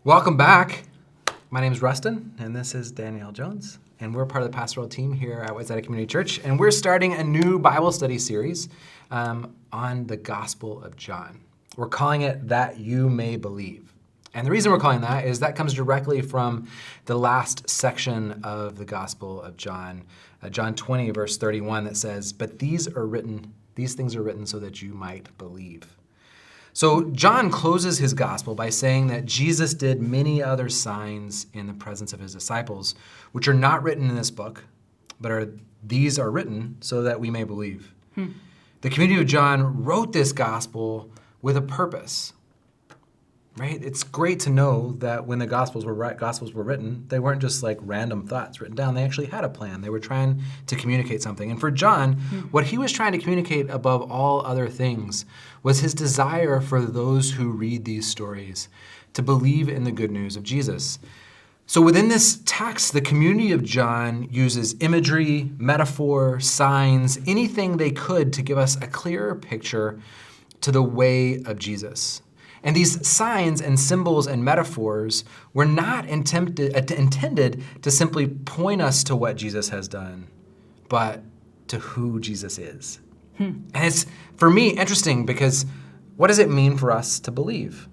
Welcome back. My name is Rustin, and this is Danielle Jones, and we're part of the pastoral team here at Whiteside Community Church, and we're starting a new Bible study series on the Gospel of John. We're calling it That You May Believe. And the reason we're calling that is that comes directly from the last section of the Gospel of John, John 20, verse 31, that says, "But these things are written so that you might believe." So John closes his gospel by saying that Jesus did many other signs in the presence of his disciples, which are not written in this book, but these are written so that we may believe. The community of John wrote this gospel with a purpose, right? It's great to know that when the gospels were written, they weren't just like random thoughts written down. They actually had a plan. They were trying to communicate something. And for John, what he was trying to communicate above all other things was his desire for those who read these stories to believe in the good news of Jesus. So within this text, the community of John uses imagery, metaphor, signs, anything they could to give us a clearer picture to the way of Jesus. And these signs and symbols and metaphors were not intended to simply point us to what Jesus has done, but to who Jesus is. And it's, for me, interesting because what does it mean for us to believe?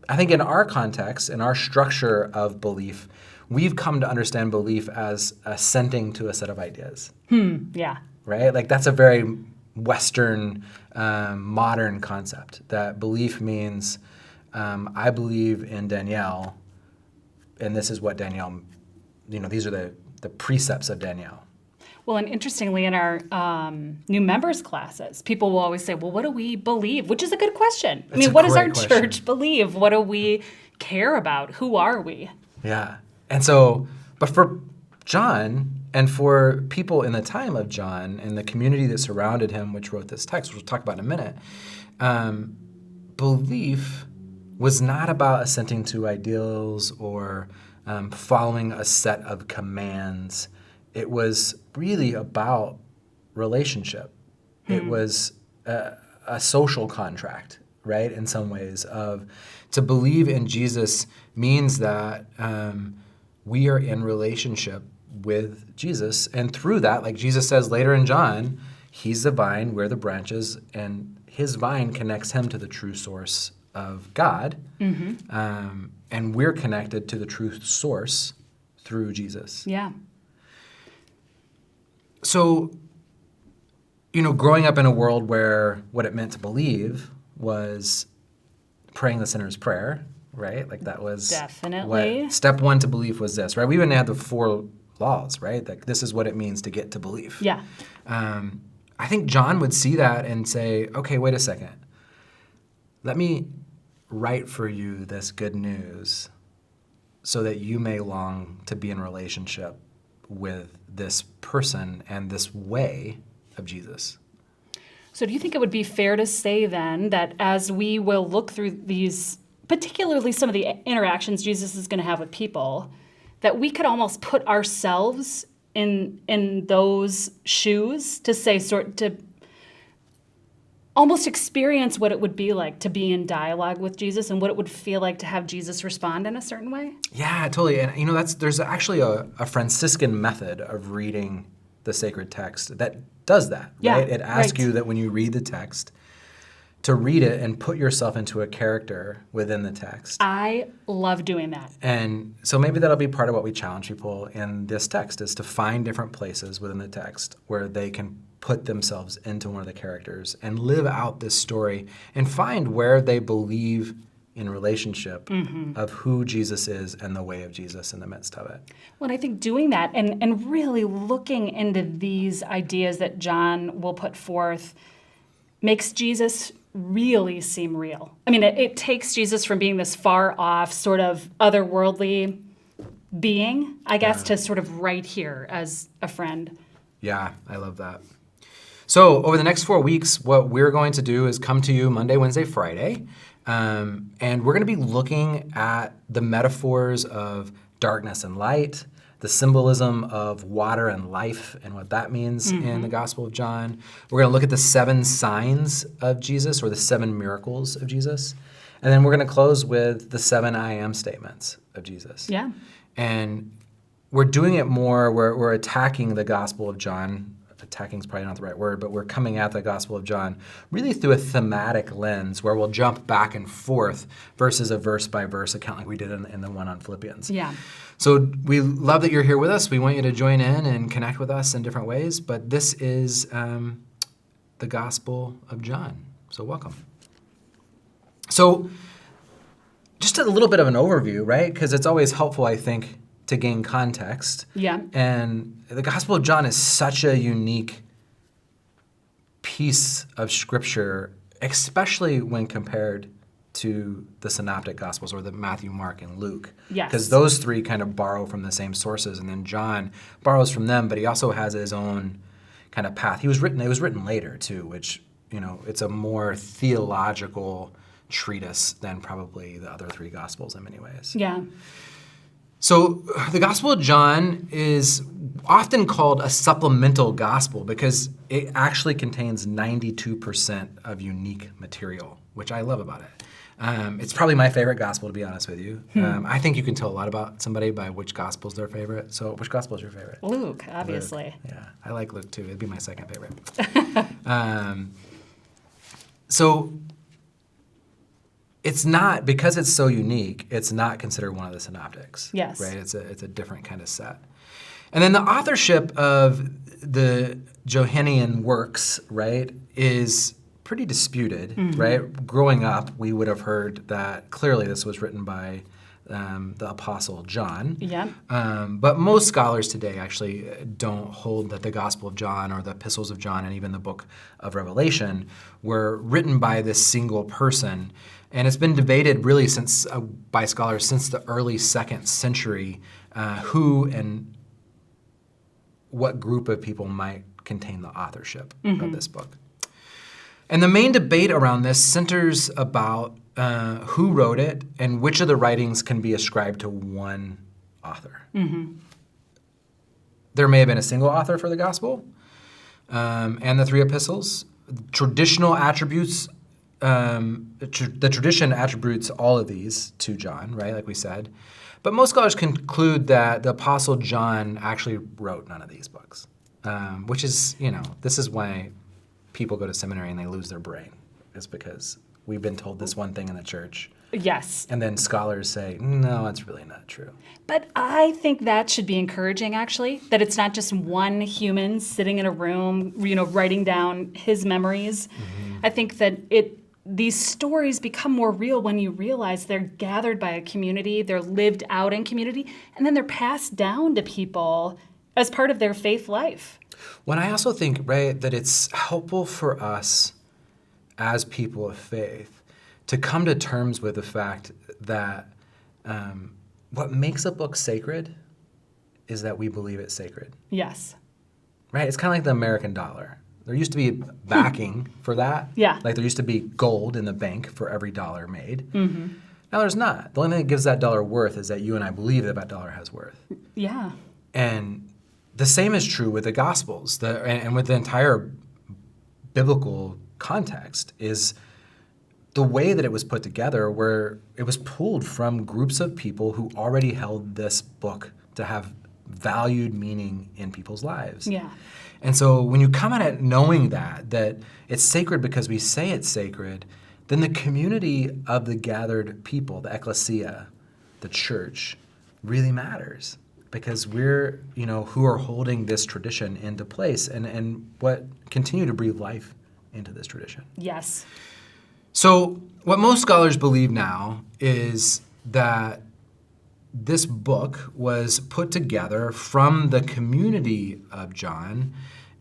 I think in our context, in our structure of belief, we've come to understand belief as assenting to a set of ideas. Yeah. Right? Like that's a very Western, modern concept, that belief means I believe in Danielle, and this is what Danielle, these are the precepts of Danielle. Well, and interestingly, in our new members classes, people will always say, well, what do we believe? Which is a good question. I mean, what does our church believe? What do we care about? Who are we? Yeah. And so, but for John, and for people in the time of John and the community that surrounded him, which wrote this text, which we'll talk about in a minute, belief was not about assenting to ideals or following a set of commands. It was really about relationship. It was a social contract, right, in some ways. To believe in Jesus means that we are in relationship with Jesus, and through that, like Jesus says later in John, he's the vine, we're the branches, and his vine connects him to the true source of God, and we're connected to the true source through Jesus. Yeah. So, growing up in a world where what it meant to believe was praying the sinner's prayer, right? Like that was definitely step one to belief was this, right? We even had the 4 laws, right? Like this is what it means to get to belief. Yeah. I think John would see that and say, okay, wait a second. Let me write for you this good news so that you may long to be in relationship with this person and this way of Jesus. So do you think it would be fair to say then that as we will look through these, particularly some of the interactions Jesus is going to have with people, that we could almost put ourselves in those shoes to almost experience what it would be like to be in dialogue with Jesus and what it would feel like to have Jesus respond in a certain way? Yeah, totally. And there's actually a Franciscan method of reading the sacred text that does that, right? It asks you that when you read the text, to read it and put yourself into a character within the text. I love doing that. And so maybe that'll be part of what we challenge people in this text, is to find different places within the text where they can put themselves into one of the characters and live out this story and find where they believe in relationship of who Jesus is and the way of Jesus in the midst of it. Well, and I think doing that and really looking into these ideas that John will put forth makes Jesus really seem real. I mean, it takes Jesus from being this far off, sort of otherworldly being, I guess, to sort of right here as a friend. Yeah, I love that. So over the next 4 weeks, what we're going to do is come to you Monday, Wednesday, Friday, and we're going to be looking at the metaphors of darkness and light, the symbolism of water and life and what that means in the Gospel of John. We're going to look at the 7 signs of Jesus, or the 7 miracles of Jesus. And then we're going to close with the 7 I am statements of Jesus. Yeah. And we're doing it more, we're attacking the Gospel of John. Attacking is probably not the right word, but we're coming at the Gospel of John really through a thematic lens where we'll jump back and forth versus a verse-by-verse account like we did in the one on Philippians. Yeah. So we love that you're here with us. We want you to join in and connect with us in different ways, but this is the Gospel of John. So welcome. So just a little bit of an overview, right? Because it's always helpful, I think, to gain context. Yeah. And the Gospel of John is such a unique piece of Scripture, especially when compared to the Synoptic Gospels or the Matthew, Mark, and Luke. Yes. Because those three kind of borrow from the same sources, and then John borrows from them, but he also has his own kind of path. It was written later too, which, it's a more theological treatise than probably the other three Gospels in many ways. Yeah. So the Gospel of John is often called a supplemental gospel because it actually contains 92% of unique material, which I love about it. It's probably my favorite gospel, to be honest with you. I think you can tell a lot about somebody by which gospel's their favorite. So which gospel is your favorite? Luke, obviously. Luke. Yeah, I like Luke too. It'd be my second favorite. So it's not, because it's so unique, it's not considered one of the synoptics. Yes. Right? It's a different kind of set. And then the authorship of the Johannine works, right, is pretty disputed, right? Growing up, we would have heard that clearly this was written by the Apostle John. Yeah. But most scholars today actually don't hold that the Gospel of John or the Epistles of John and even the book of Revelation were written by this single person. And it's been debated really by scholars since the early 2nd century who and what group of people might contain the authorship of this book. And the main debate around this centers about who wrote it and which of the writings can be ascribed to one author. There may have been a single author for the gospel and the three epistles. Traditional attributes, the tradition attributes all of these to John, right, like we said. But most scholars conclude that the Apostle John actually wrote none of these books, which is, this is why people go to seminary and they lose their brain. It's because we've been told this one thing in the church. Yes. And then scholars say, no, it's really not true. But I think that should be encouraging, actually, that it's not just one human sitting in a room, writing down his memories. I think that these stories become more real when you realize they're gathered by a community, they're lived out in community, and then they're passed down to people as part of their faith life. Well, I also think, right, that it's helpful for us as people of faith to come to terms with the fact that what makes a book sacred is that we believe it's sacred. Yes. Right? It's kind of like the American dollar. There used to be backing for that. Yeah. Like there used to be gold in the bank for every dollar made. Now there's not. The only thing that gives that dollar worth is that you and I believe that dollar has worth. Yeah. And the same is true with the Gospels and with the entire biblical context is the way that it was put together where it was pulled from groups of people who already held this book to have valued meaning in people's lives. Yeah. And so when you come at it knowing that it's sacred because we say it's sacred, then the community of the gathered people, the ecclesia, the church, really matters because we're, who are holding this tradition into place and what continue to breathe life into this tradition. Yes. So what most scholars believe now is that this book was put together from the community of John,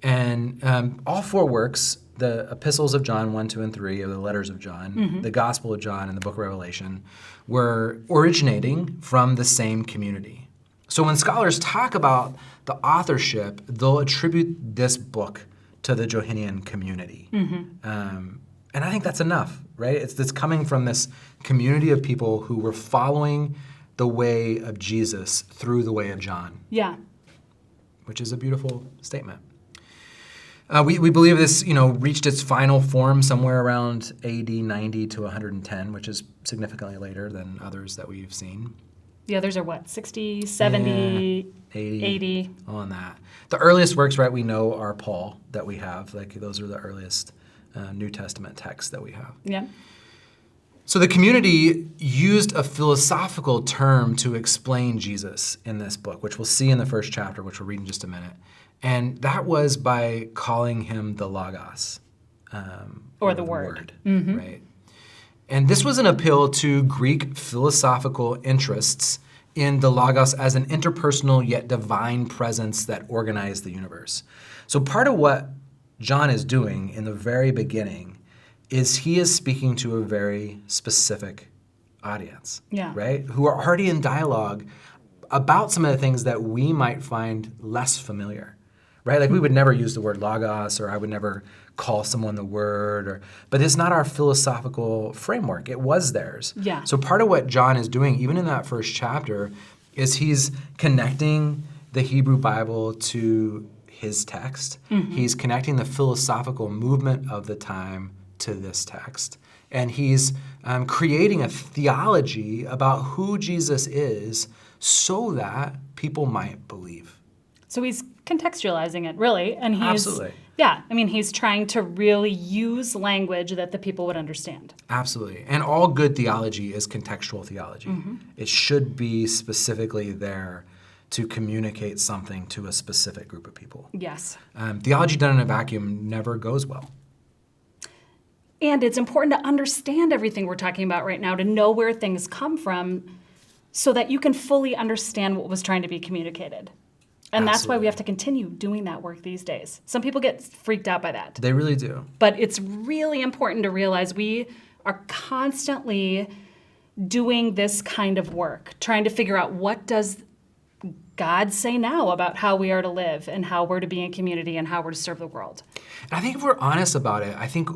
and all four works, the epistles of John 1, 2, and 3, or the letters of John, the Gospel of John, and the book of Revelation, were originating from the same community. So when scholars talk about the authorship, they'll attribute this book to the Johannine community. And I think that's enough, right? It's coming from this community of people who were following the way of Jesus through the way of John. Yeah. Which is a beautiful statement. We believe this, reached its final form somewhere around AD 90 to 110, which is significantly later than others that we've seen. The others are what, 60, 70, Yeah, 80? On that. The earliest works, right, we know are Paul that we have. Like, those are the earliest New Testament texts that we have. Yeah. So the community used a philosophical term to explain Jesus in this book, which we'll see in the first chapter, which we'll read in just a minute. And that was by calling him the Logos. Or the Word. Right? And this was an appeal to Greek philosophical interests in the Logos as an interpersonal yet divine presence that organized the universe. So part of what John is doing in the very beginning is he is speaking to a very specific audience, Yeah. right? Who are already in dialogue about some of the things that we might find less familiar, right? Like we would never use the word logos, or I would never call someone the word, but it's not our philosophical framework. It was theirs. Yeah. So part of what John is doing, even in that first chapter, is he's connecting the Hebrew Bible to his text. He's connecting the philosophical movement of the time to this text. And he's creating a theology about who Jesus is so that people might believe. So he's contextualizing it, really. And he's, Absolutely. Yeah, I mean, he's trying to really use language that the people would understand. Absolutely. And all good theology is contextual theology. It should be specifically there to communicate something to a specific group of people. Yes. Theology done in a vacuum never goes well. And it's important to understand everything we're talking about right now, to know where things come from so that you can fully understand what was trying to be communicated. And that's why we Absolutely. have to continue doing that work these days. Some people get freaked out by that. They really do. But it's really important to realize we are constantly doing this kind of work, trying to figure out what does God say now about how we are to live and how we're to be in community and how we're to serve the world. And I think if we're honest about it, I think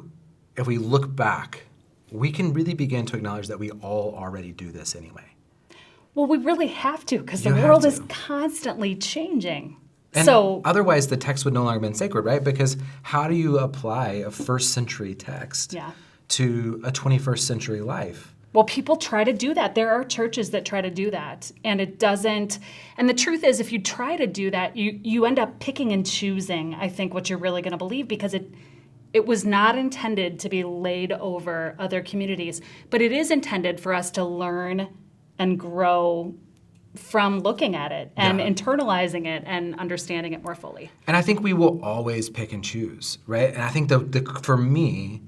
if we look back, we can really begin to acknowledge that we all already do this anyway. Well, we really have to, because the You have world to. is constantly changing. And So, otherwise, the text would no longer have been sacred, right? Because how do you apply a first century text Yeah. to a 21st century life? well, people try to do that. There are churches that try to do that, and it doesn't. And the truth is, if you try to do that, you end up picking and choosing, I think, what you're really going to believe, because it was not intended to be laid over other communities, but it is intended for us to learn and grow from looking at it and Yeah. internalizing it and understanding it more fully. And I think we will always pick and choose, right? And I think for me,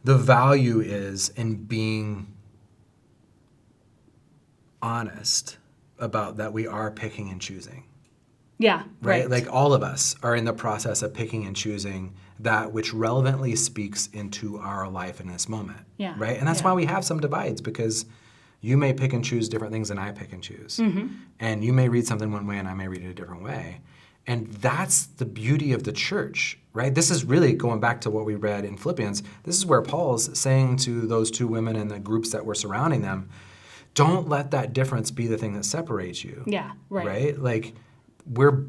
the value is in being honest about that we are picking and choosing, Yeah, right? Like all of us are in the process of picking and choosing that which relevantly speaks into our life in this moment, Yeah, right? And that's yeah. why we have some divides, because you may pick and choose different things than I pick and choose. And you may read something one way and I may read it a different way. And that's the beauty of the church, right? This is really going back to what we read in Philippians. This is where Paul's saying to those two women and the groups that were surrounding them, don't let that difference be the thing that separates you. Yeah, right. Right? Like, we're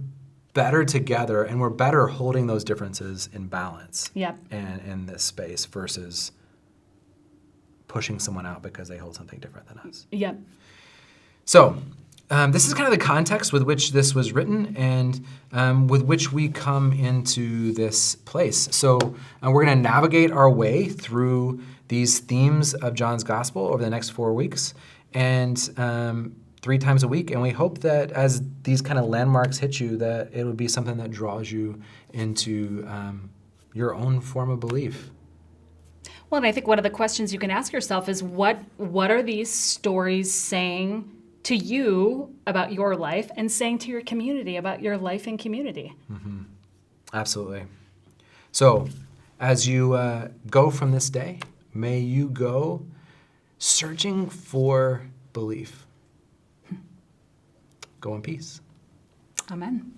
better together and we're better holding those differences in balance. Yep. And in this space versus pushing someone out because they hold something different than us. Yep. So, this is kind of the context with which this was written and with which we come into this place. So, we're going to navigate our way through these themes of John's Gospel over the next 4 weeks and 3 times a week. And we hope that as these kind of landmarks hit you, that it would be something that draws you into your own form of belief. Well, and I think one of the questions you can ask yourself is what are these stories saying to you about your life and saying to your community about your life and community? Absolutely. So, as you go from this day, may you go searching for belief. Go in peace. Amen.